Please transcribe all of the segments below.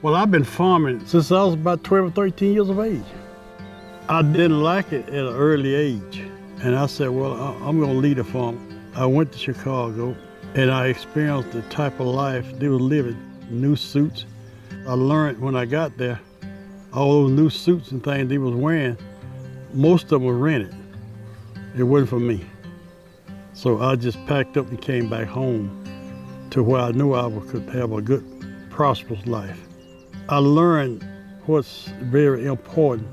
Well, I've been farming since I was about 12 or 13 years of age. I didn't like it at an early age. And I said, well, I'm gonna lead a farm. I went to Chicago and I experienced the type of life they were living, new suits. I learned when I got there, all those new suits and things they was wearing, most of them were rented. It wasn't for me. So I just packed up and came back home to where I knew I could have a good, prosperous life. I learned what's very important.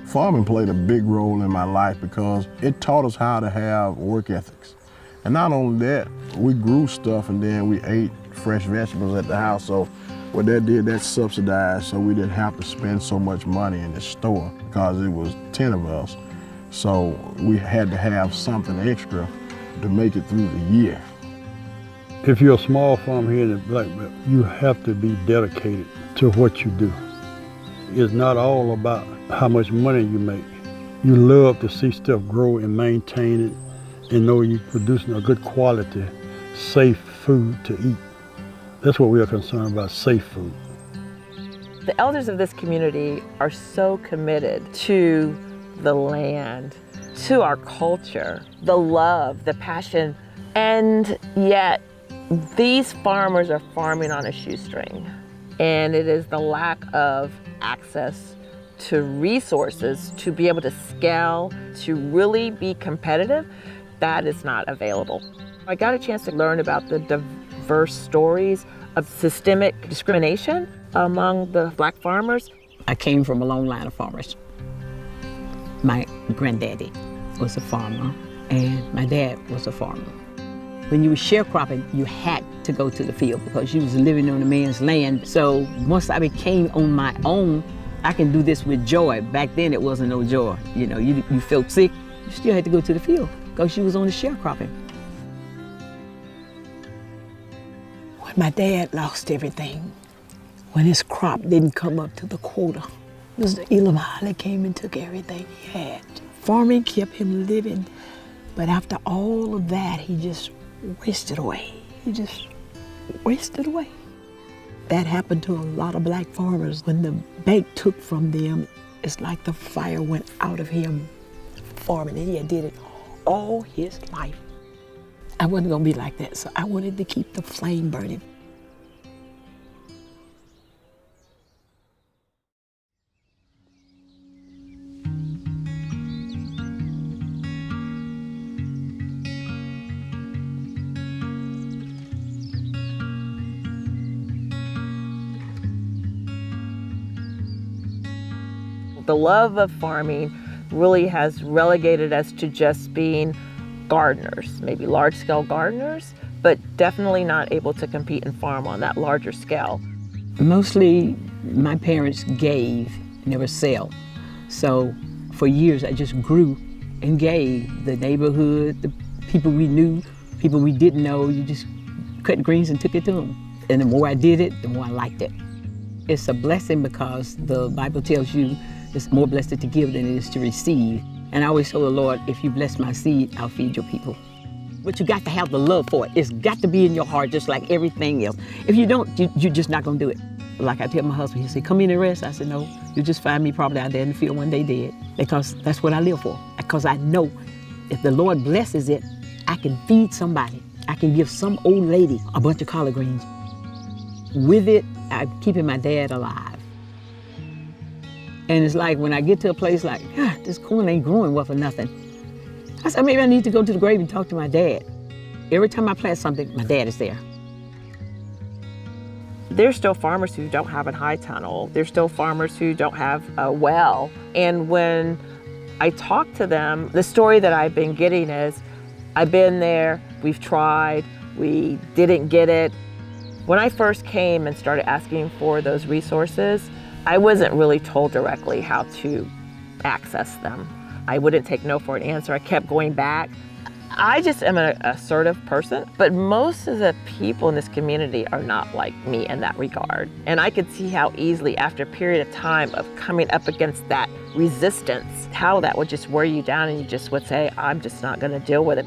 Farming played a big role in my life because it taught us how to have work ethics. And not only that, we grew stuff and then we ate fresh vegetables at the house. So what that did, that subsidized so we didn't have to spend so much money in the store because it was 10 of us. So we had to have something extra to make it through the year. If you're a small farm here in the Black Belt, you have to be dedicated to what you do. It's not all about how much money you make. You love to see stuff grow and maintain it and know you're producing a good quality, safe food to eat. That's what we are concerned about, safe food. The elders of this community are so committed to the land, to our culture, the love, the passion, and yet these farmers are farming on a shoestring. And it is the lack of access to resources to be able to scale, to really be competitive, that is not available. I got a chance to learn about the diverse stories of systemic discrimination among the Black farmers. I came from a long line of farmers. My granddaddy was a farmer and my dad was a farmer. When you were sharecropping, you had to go to the field because you was living on a man's land. So once I became on my own, I can do this with joy. Back then it wasn't no joy. You know, you felt sick, you still had to go to the field because you was on the sharecropping. When my dad lost everything, when his crop didn't come up to the quota, Mr. Elam Holly came and took everything he had. Farming kept him living, but after all of that, he just wasted away. He just wasted away. That happened to a lot of Black farmers. When the bank took from them, it's like the fire went out of him farming, and he did it all his life. I wasn't gonna be like that, so I wanted to keep the flame burning. The love of farming really has relegated us to just being gardeners, maybe large-scale gardeners, but definitely not able to compete and farm on that larger scale. Mostly my parents gave, never sell. So for years I just grew and gave. The neighborhood, the people we knew, people we didn't know, you just cut greens and took it to them. And the more I did it, the more I liked it. It's a blessing because the Bible tells you it's more blessed to give than it is to receive. And I always tell the Lord, if you bless my seed, I'll feed your people. But you got to have the love for it. It's got to be in your heart just like everything else. If you don't, you're just not gonna do it. Like I tell my husband, he said, come in and rest. I said, no, you'll just find me probably out there in the field one day dead. Because that's what I live for. Because I know if the Lord blesses it, I can feed somebody. I can give some old lady a bunch of collard greens. With it, I'm keeping my dad alive. And it's like when I get to a place like, this corn ain't growing well for nothing. I said, maybe I need to go to the grave and talk to my dad. Every time I plant something, my dad is there. There's still farmers who don't have a high tunnel. There's still farmers who don't have a well. And when I talk to them, the story that I've been getting is, I've been there, we've tried, we didn't get it. When I first came and started asking for those resources, I wasn't really told directly how to access them. I wouldn't take no for an answer. I kept going back. I just am an assertive person, but most of the people in this community are not like me in that regard. And I could see how easily, after a period of time of coming up against that resistance, how that would just wear you down and you just would say, I'm just not gonna deal with it.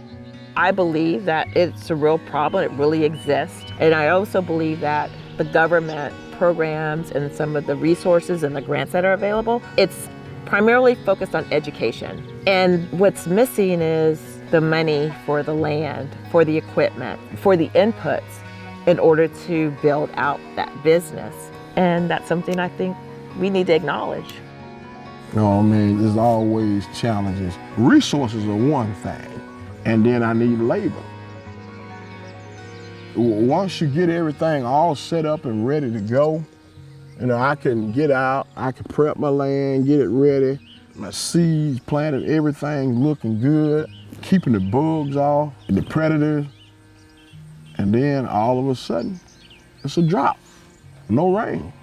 I believe that it's a real problem, it really exists. And I also believe that the government programs and some of the resources and the grants that are available, it's primarily focused on education. And what's missing is the money for the land, for the equipment, for the inputs in order to build out that business. And that's something I think we need to acknowledge. You know what I mean? There's always challenges. Resources are one thing, and then I need labor. Once you get everything all set up and ready to go, you know, I can get out, I can prep my land, get it ready, my seeds planted, everything looking good, keeping the bugs off, the predators, and then all of a sudden, it's a drop, no rain.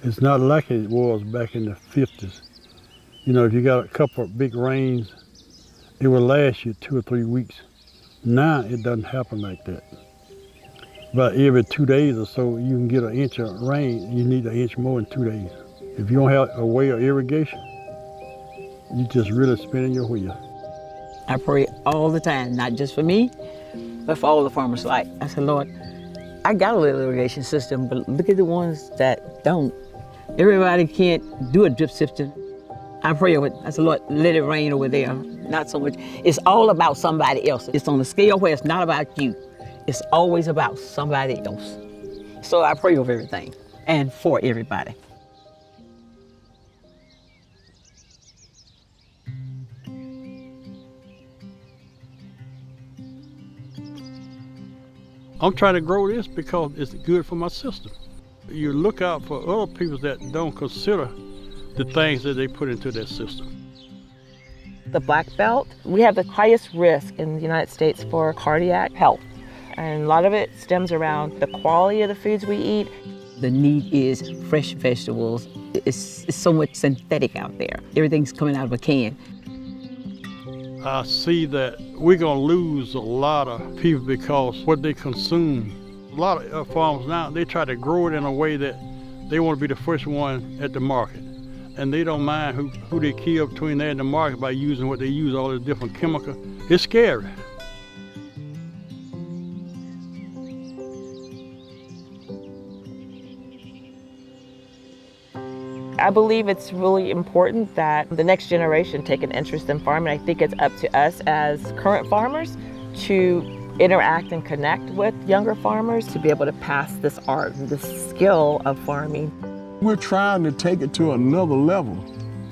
It's not like it was back in the 50s. You know, if you got a couple of big rains, it will last you 2 or 3 weeks. Now it doesn't happen like that. But every 2 days or so, you can get an inch of rain. You need an inch more in 2 days. If you don't have a way of irrigation, you just really spinning your wheel. I pray all the time, not just for me, but for all the farmers. Like, I said, Lord, I got a little irrigation system, but look at the ones that don't. Everybody can't do a drip system. I pray over it. I said, Lord, let it rain over there. Not so much. It's all about somebody else. It's on a scale where it's not about you. It's always about somebody else. So I pray over everything and for everybody. I'm trying to grow this because it's good for my system. You look out for other people that don't consider the things that they put into their system. The Black Belt, we have the highest risk in the United States for cardiac health. And a lot of it stems around the quality of the foods we eat. The need is fresh vegetables. It's so much synthetic out there. Everything's coming out of a can. I see that we're gonna lose a lot of people because what they consume. A lot of farmers now, they try to grow it in a way that they want to be the first one at the market. And they don't mind who they kill between there and the market by using what they use, all the different chemicals. It's scary. I believe it's really important that the next generation take an interest in farming. I think it's up to us as current farmers to interact and connect with younger farmers to be able to pass this art, this skill of farming. We're trying to take it to another level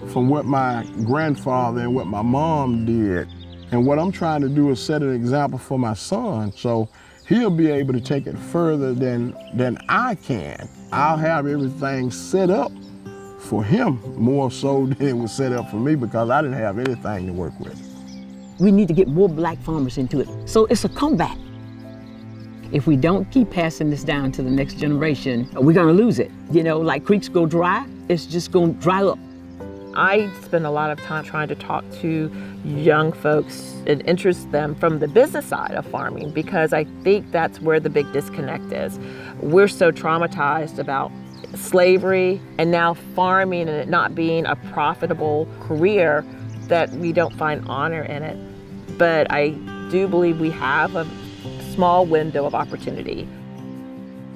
from what my grandfather and what my mom did. And what I'm trying to do is set an example for my son, so he'll be able to take it further than I can. I'll have everything set up for him more so than it was set up for me because I didn't have anything to work with. We need to get more black farmers into it. So it's a comeback. If we don't keep passing this down to the next generation, we're gonna lose it. You know, like creeks go dry, it's just gonna dry up. I spend a lot of time trying to talk to young folks and interest them from the business side of farming because I think that's where the big disconnect is. We're so traumatized about slavery and now farming and it not being a profitable career that we don't find honor in it. But I do believe we have a small window of opportunity.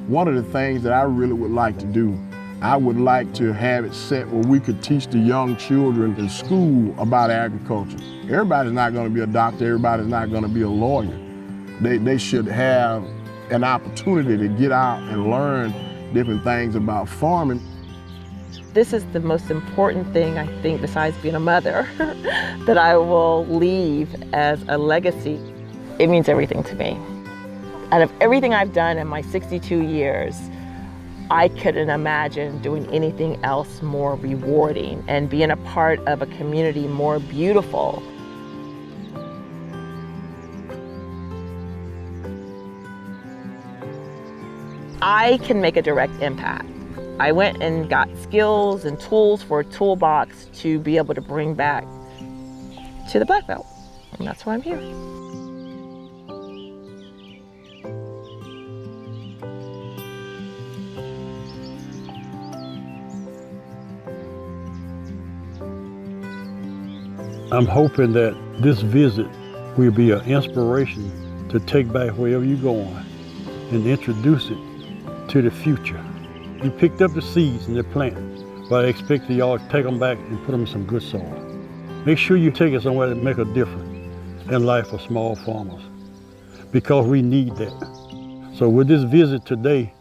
One of the things that I really would like to do, I would like to have it set where we could teach the young children in school about agriculture. Everybody's not going to be a doctor, everybody's not going to be a lawyer. They should have an opportunity to get out and learn different things about farming. This is the most important thing, I think, besides being a mother, that I will leave as a legacy. It means everything to me. Out of everything I've done in my 62 years, I couldn't imagine doing anything else more rewarding and being a part of a community more beautiful. I can make a direct impact. I went and got skills and tools for a toolbox to be able to bring back to the Black Belt, and that's why I'm here. I'm hoping that this visit will be an inspiration to take back wherever you're going and introduce it to the future. You picked up the seeds and they're planted, but I expect y'all to take them back and put them in some good soil. Make sure you take it somewhere that make a difference in life for small farmers, because we need that. So with this visit today,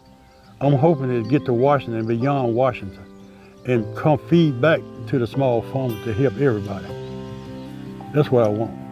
I'm hoping to get to Washington and beyond Washington and come feed back to the small farmers to help everybody. That's what I want.